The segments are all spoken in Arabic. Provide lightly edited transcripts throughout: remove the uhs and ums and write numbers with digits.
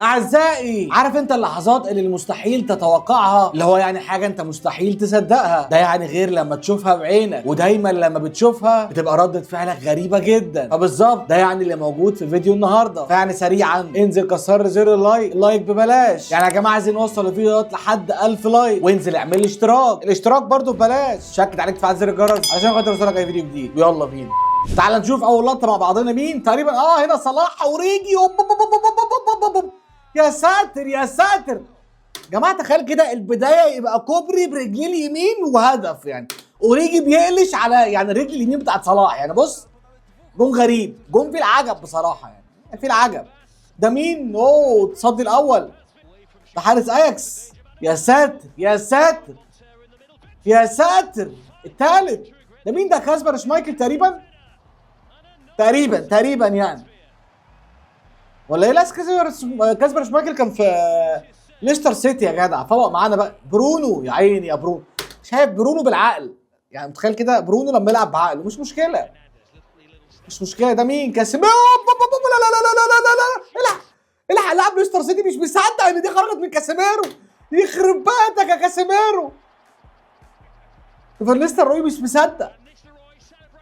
اعزائي، عارف انت اللحظات اللي المستحيل تتوقعها، اللي هو يعني حاجه انت مستحيل تصدقها، ده يعني غير لما تشوفها بعينك، ودايما لما بتشوفها بتبقى ردة فعلك غريبه جدا. فبالظبط ده يعني اللي موجود في فيديو النهارده. فيعني سريعا انزل كسر زر اللايك، اللايك ببلاش يعني يا جماعه. عايزين نوصل الفيديو ده لحد 1000 لايك، وانزل اعمل لي اشتراك، الاشتراك برده ببلاش. شكت عليك تفعل زر الجرس عشان خاطر يوصلك اي فيديو جديد. ويلا بينا تعال نشوف اول لقطه مع بعضنا. مين تقريبا هنا صلاح اوريجي. يا ساتر يا ساتر جماعه، تخيل كده البدايه يبقى كوبري برجليه اليمين وهدف، يعني اوريجي بيقلش على يعني الرجل اليمين بتاعت صلاح. يعني بص، جون غريب، جون فيه العجب بصراحه، يعني فيه العجب. ده مين؟ اوه، تصدي الاول ده حارس اياكس. يا ساتر يا ساتر يا ساتر. الثالث ده مين؟ ده كاسبر شمايكل تقريبا يعني، ولا ايه؟ لا، كاسبر شمايكل كان في ليستر سيتي يا جدع. فوق معانا بقى برونو. يا عيني يا برونو، شايف برونو بالعقل؟ يعني متخيل كده برونو لما يلعب بعقله؟ مش مشكله، مش مشكله. ده مين؟ كاسيميرو. لا لا لا لا لا لا لا، الحق الحق، لاعب ليستر سيتي مش مصدق ان دي خرجت من كاسيميرو. يخرب بيتك يا كاسيميرو. فالنيستر روي مش مصدق.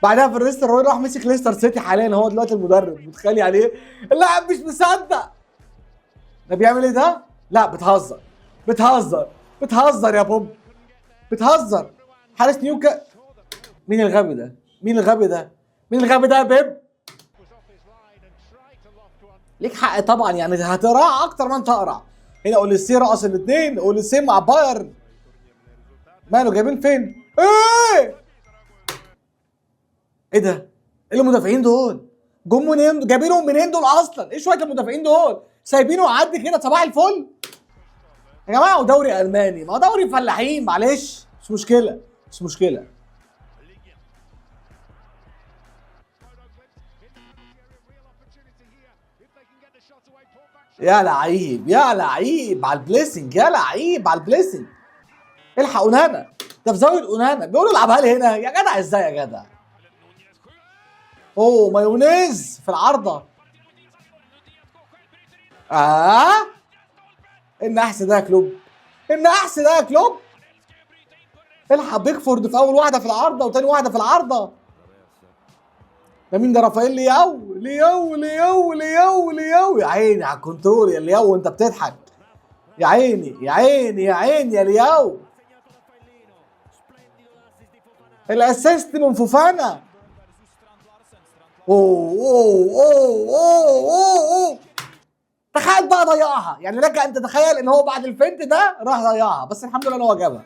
بعدها فالنيستر روي راح مسك ليستر سيتي، حاليا هو دلوقتي المدرب. متخيل يعني ايه؟ اللاعب مش مصدق. ده بيعمل ايه ده؟ لا بتهزر بتهزر يا بوب، بتهزر. حارس نيوكا. مين الغبي ده؟ مين الغبي ده؟ مين الغبي ده يا بيب؟ ليك حق طبعا، يعني هتقرع اكتر ما انت اقرع. هنا اوليسيه رقص الاثنين، اوليسيه مع بايرن. ماله جايبين فين؟ ايه ده؟ ايه المدافعين دول؟ جم منين؟ جايبينهم منين دول اصلا؟ ايه شويه المدافعين دول؟ سايبينه يعدي كده صباح الفل يا جماعه. ودوري الماني، ما دوري فلاحين، معلش مش مشكله، مش مشكله. يا لعيب يا لعيب على البليسنج، يا لعيب على البليسنج. الحق اونانا، ده في زاويه اونانا بيقولوا العبها لي هنا. يا جدع ازاي يا جدع؟ اوه مايونيز في العارضه. النحس ده يا كلوب، النحس ده يا كلوب. الحق بيكفورد في اول واحده في العارضه وتاني واحده في العارضه. ده مين ده؟ رافائيل لياو. يا عيني على الكنترول يا لياو وانت بتضحك. يا عيني يا عيني يا عيني يا لياو. الاسيست من فوفانا. اوه. تخيل بقى ضيعها، يعني لك ان تتخيل ان هو بعد الفنت ده راح ضيعها، بس الحمد لله ان هو جابها.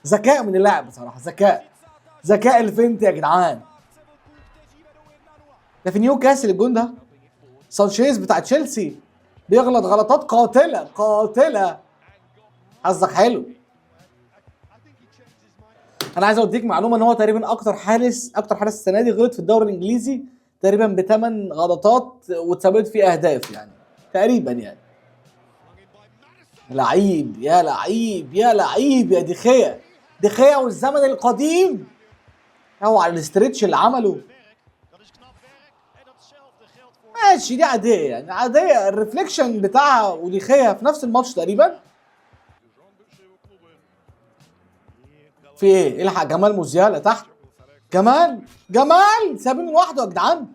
ذكاء من اللاعب بصراحه، ذكاء الفنت يا جدعان. ده في نيوكاسل الجون ده. سانشيز بتاع تشيلسي بيغلط غلطات قاتله. حظك حلو. انا عايز اوديك معلومه ان هو تقريبا اكتر حارس السنه دي غلط في الدوري الانجليزي، تقريبا ب8 غلطات واتثبت فيه اهداف، يعني تقريبا يعني. لعيب يا لعيب يا لعيب يا دخيا والزمن القديم. هو على الاسترتش اللي عمله ماشي، دي عاديه يعني، عاديه. الريفليكشن بتاعها ودخيا في نفس الماتش تقريبا. في ايه؟ الحق جمال موزيالا تحت. جمال سابينه لوحده يا جدعان.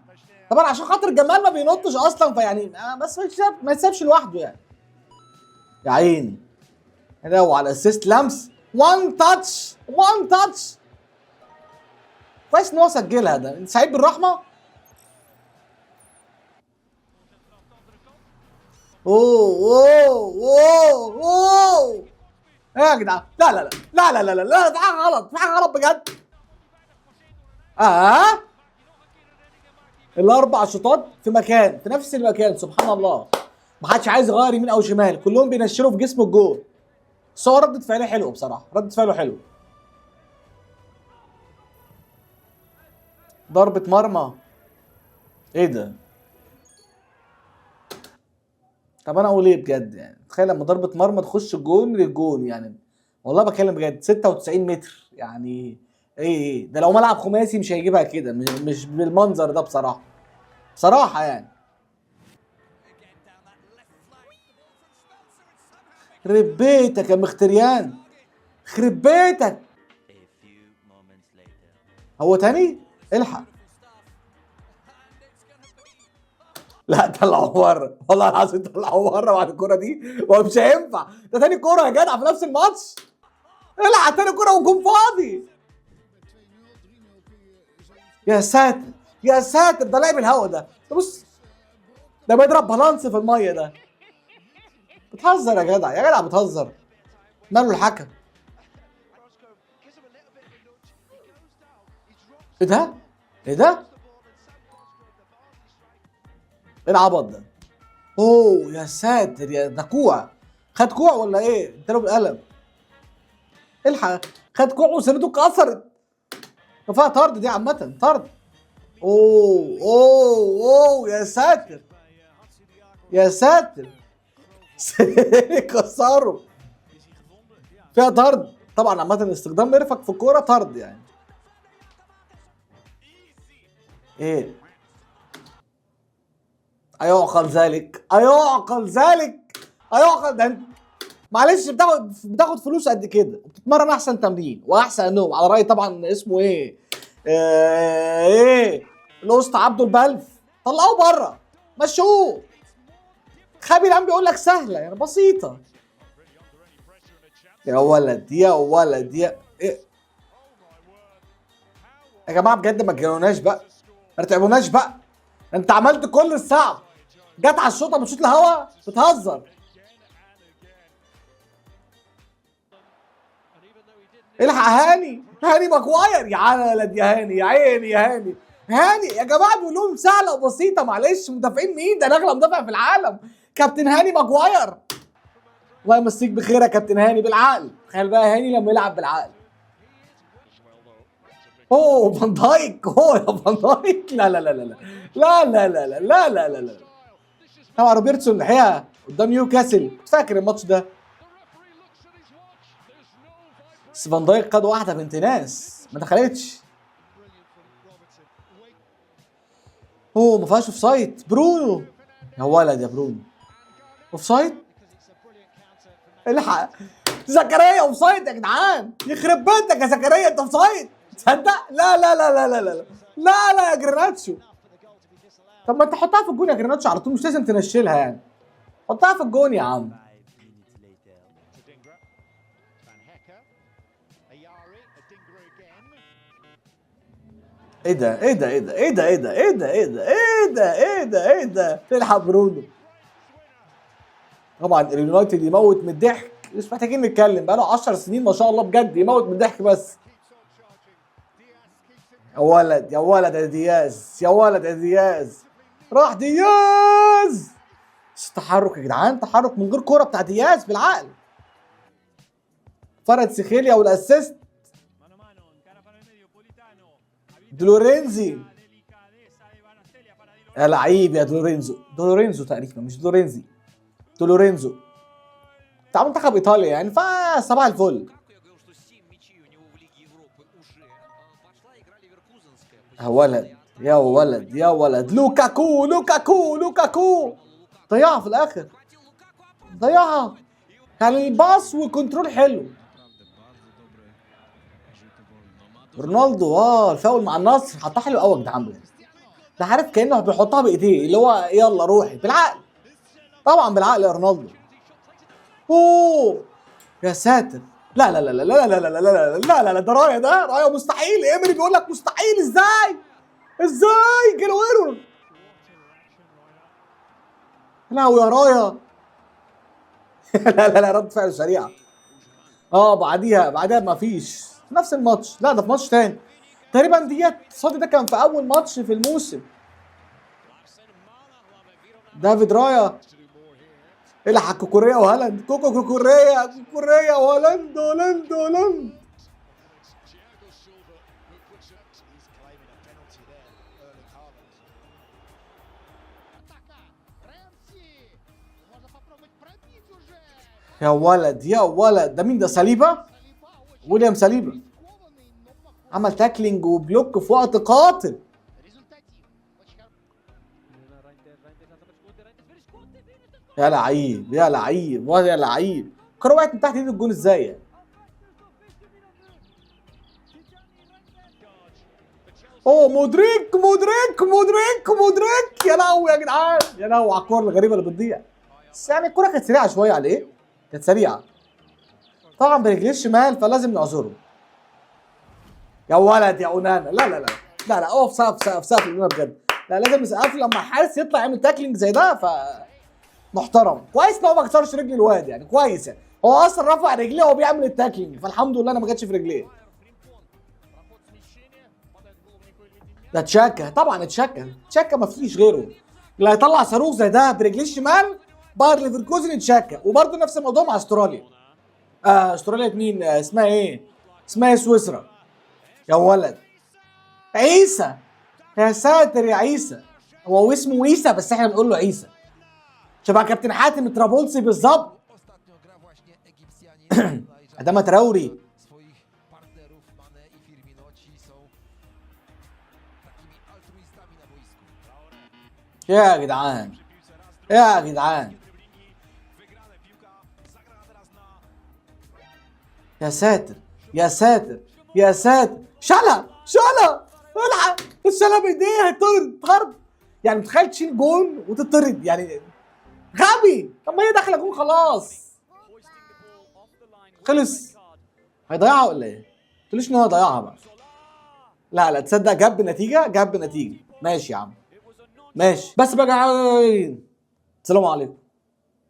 طبعا عشان خاطر جمال ما بينطش اصلا، فيعني بس ما يتسابش لوحده يعني. يا عيني ده. وعلى الاسيست لمس، وان تاتش كويس ان هو سجلها. ده سعيد بالرحمه. اوه ايه يا جدعان؟ لا، في حاجه غلط بجد. الاربع شوطات في نفس المكان، سبحان الله. ما حدش عايز يغير يمين او شمال، كلهم بينشروا في جسم الجول. بس هو ردة فعله حلوه بصراحه، ردة فعله حلوه. ضربة مرمى. ايه ده؟ طب انا اقول ايه بجد؟ يعني تخيل لما ضربة مرمى تخش الجون للجون، يعني والله بكلم بجد. 96 متر يعني. ايه ده؟ لو ملعب خماسي مش هيجيبها كده، مش بالمنظر ده بصراحه يعني. خرب بيتك يا مختريان، خرب بيتك. هو تاني الحق. لا طلعوا بره، والله العظيم طلعوا بره بعد الكوره دي، ومش هينفع. ده تاني كوره يا جدع في نفس الماتش. الحق تاني كوره والجون فاضي. يا ساتر يا ساتر، ده لاعب الهوا ده بص، ده بيضرب بالانس في الميه ده. بتهزر يا جدع، يا جدع بتهزر. ماله الحكم؟ ايه ده؟ ايه ده؟ ايه العبط ده؟ اوه يا ساتر، يا ده كوع. خد كوع ولا ايه؟ اداله بالقلم. الحق، خد كوع وسنته اتكسرت. فيها طرد دي عامة، طرد. اوه اوه اوه يا ساتر يا ساتر. كسروا. فيها طرد طبعا عامة، استخدام مرفق في الكورة طرد يعني. ايه؟ ايعقل ذلك؟ ايعقل ذلك؟ ايعقل ده؟ معلش، بتاخد فلوس قد كده وبتتمرن احسن تمرين واحسن نوم، على راي طبعا اسمه ايه، ايه الاسطى عبده البلف. طلعوه بره، مشوه. خابي الان بيقول لك سهله يعني بسيطه. يا ولد يا ولد يا إيه؟ يا جماعه بجد ما تجنوناش بقى، ما تتعبوناش بقى. انت عملت كل الصعب، جت على الشوطه بتشوط الهوا، بتهزر. الحق هاني، هاني ماجواير. يا ولد يا هاني، يا عيني يا هاني. هاني يا جماعه بيقول لهم سهله وبسيطه، معلش مدافعين مين؟ ده اغلى مدافع في العالم، كابتن هاني ماجواير. الله يمسيك بخير يا كابتن هاني، بالعقل. تخيل بقى هاني لما يلعب بالعقل. اوه فان دايك، اوه يا فان دايك. لا لا لا لا لا لا لا لا لا لا لا لا. طبعا روبرتسون الحقيقه قدام نيوكاسل، كنت فاكر الماتش ده. بس فان دايك خد واحده بنت ناس ما دخلتش. اوه ما فيهاش اوف سايد. برونو، يا ولد يا برونو. اوف سايد؟ الحق زكريا، اوف سايد يا جدعان. يخرب بيتك يا زكريا، انت اوف سايد؟ تصدق؟ لا لا لا لا لا لا لا لا يا جرناتشو. طب ما انت حطها في الجون يا جرناتشو على طول، مش لازم تنشلها يعني. حطها في الجون يا عم. ايه ده ايه ده ايه ده ايه ده ايه ده ايه ده ايه ده ايه ده ايه ده ايه ده؟ تلحق برونو. طبعا اليونايتد يموت من الضحك، مش محتاجين نتكلم، بقاله 10 سنين ما شاء الله بجد يموت من الضحك بس. يا ولد يا ولد يا دياز، يا ولد يا دياز. راح دياز. تحرك يا جدعان، تحرك من غير كوره بتاع دياز، بالعقل. فرد سيخيليا والاسيست دلورينزي. يا لعيب يا دولورينزو، دولورينزو تقريبا مش دولورينزي، دولورينزو بتاع منتخب ايطاليا يعني، فصباح الفل. يا ولد يا ولد يا ولد. لوكاكو لوكاكو لوكاكو. ضيعها في الاخر، ضيعها. كان الباص والكنترول حلو. رونالدو الفاول مع النصر حطها حلو قوي يا جدعان. ده عارف كانه بيحطها بايديه، اللي هو يلا روحي، بالعقل طبعا، بالعقل يا رونالدو. اوه يا ساتر. لا لا لا لا لا لا لا لا لا لا لا لا، ده رايه، ده رايه مستحيل. ايمري بيقول لك مستحيل. ازاي ازاي جيرويرو؟ لا يا رايه. لا لا لا، رد فعل سريعه. بعديها ما فيش نفس الماتش. لا ده في ماتش تاني تقريبا. ديت صادي ده كان في اول ماتش في الموسم. دافيد رايا. الحق كوكوريا وهالاند. كوكوريا كوكوريا وهالاند. هولاند هولاند. يا ولد يا ولد، ده مين ده؟ ساليبا، ويليام ساليبا. عمل تاكلينج وبلوك في وقت قاتل. يا لعيب يا لعيب ويا لعيب. الكرة وقعت من تحت ايد الجون ازاي يعني؟ اوه مودريك يا لهوي يا جدعان، يا لهوي على الكورة الغريبة اللي بتضيع. بس يعني الكورة كانت سريعة شوية عليه، كانت سريعة طبعا برجليه الشمال فلازم نعذره. يا ولد يا اونانا، لا اوف سقف الاونانا بجد. لا لازم نسقف لما الحارس يطلع يعمل تاكلينج زي ده، ف محترم. كويس ان هو ما كسرش رجل الواد، يعني كويس يعني. هو اصلا رفع رجليه وهو بيعمل التاكلينج، فالحمد لله انا ما جاتش في رجليه. ده تشاكا طبعا، تشاكا ما فيش غيره. اللي هيطلع صاروخ زي ده برجليه الشمال باير ليفركوزن تشاكا. وبرده نفس الموضوع مع استراليا. استراليا مين؟ اسمها ايه؟ اسمها ايه؟ سويسرا. يا ولد عيسى، يا ساتر يا عيسى. هو اسمه عيسى بس احنا بنقول له عيسى، شبه كابتن حاتم الطرابلسي بالظبط. ادم تراوري. يا جدعان يا جدعان، يا ساتر يا ساتر يا ساتر. شلا الحق الشلا بايديه هيطرد طرد. يعني متخيل تشيل جون وتطرد يعني؟ غبي. طب ما هي داخله جون خلاص، خلص. هيضيعها ولا ايه؟ ما تقوليش ان هو ضيعها بقى. لا تصدق جاب نتيجه. ماشي يا عم ماشي. بس بقى السلام عليكم.